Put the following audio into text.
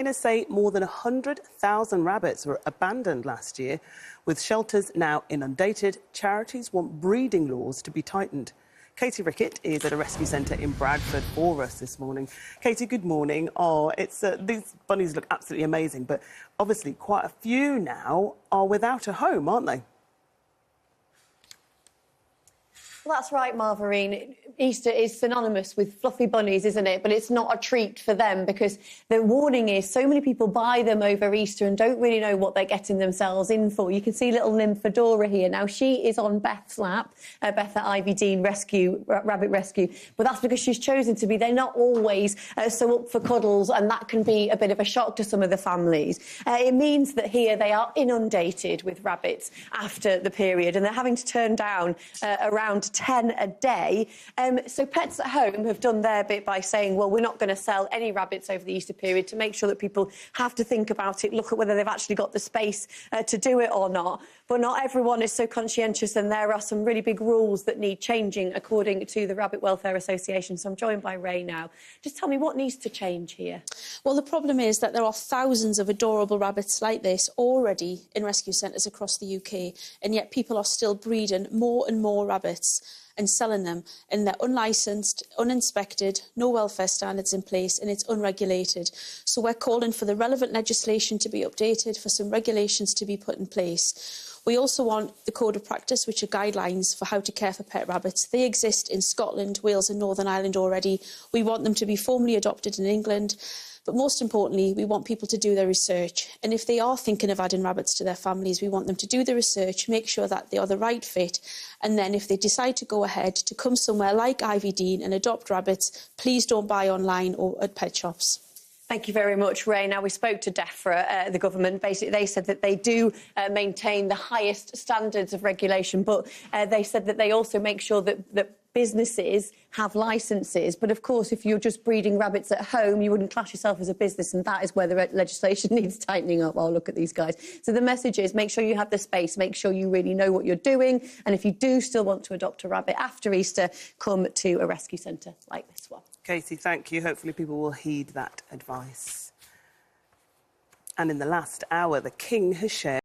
Maintainers say more than 100,000 rabbits were abandoned last year. With shelters now inundated, charities want breeding laws to be tightened. Katie Rickett is at a rescue centre in Bradford for us this morning. Katie, good morning. Oh, these bunnies look absolutely amazing, but obviously quite a few now are without a home, aren't they? Well, that's right, Marvarine. Easter is synonymous with fluffy bunnies, isn't it? But it's not a treat for them because the warning is so many people buy them over Easter and don't really know what they're getting themselves in for. You can see little Nymphadora here. Now, she is on Beth's lap, Beth at Ivy Dean Rabbit Rescue, but that's because she's chosen to be. They're not always so up for cuddles, and that can be a bit of a shock to some of the families. It means that here they are inundated with rabbits after the period, and they're having to turn down around 10 a day. So Pets at Home have done their bit by saying, well, we're not going to sell any rabbits over the Easter period to make sure that people have to think about it, look at whether they've actually got the space to do it or not. But not everyone is so conscientious, and there are some really big rules that need changing, according to the Rabbit Welfare Association. So I'm joined by Ray now. Just tell me, what needs to change here? Well, the problem is that there are thousands of adorable rabbits like this already in rescue centres across the UK, and yet people are still breeding more and more rabbits and selling them, and they're unlicensed, uninspected, no welfare standards in place, and it's unregulated. So we're calling for the relevant legislation to be updated, for some regulations to be put in place. We also want the Code of Practice, which are guidelines for how to care for pet rabbits. They exist in Scotland, Wales and Northern Ireland already. We want them to be formally adopted in England. But most importantly, we want people to do their research. And if they are thinking of adding rabbits to their families, we want them to do the research, make sure that they are the right fit. And then if they decide to go ahead to come somewhere like Ivy Dean and adopt rabbits, please don't buy online or at pet shops. Thank you very much, Ray. Now, we spoke to DEFRA, the government. Basically, they said that they do maintain the highest standards of regulation, but they said that they also make sure that businesses have licences. But, of course, if you're just breeding rabbits at home, you wouldn't class yourself as a business, and that is where the legislation needs tightening up. Oh, look at these guys. So the message is, make sure you have the space, make sure you really know what you're doing, and if you do still want to adopt a rabbit after Easter, come to a rescue centre like this one. Katie, thank you. Hopefully people will heed that advice. And in the last hour, the King has shared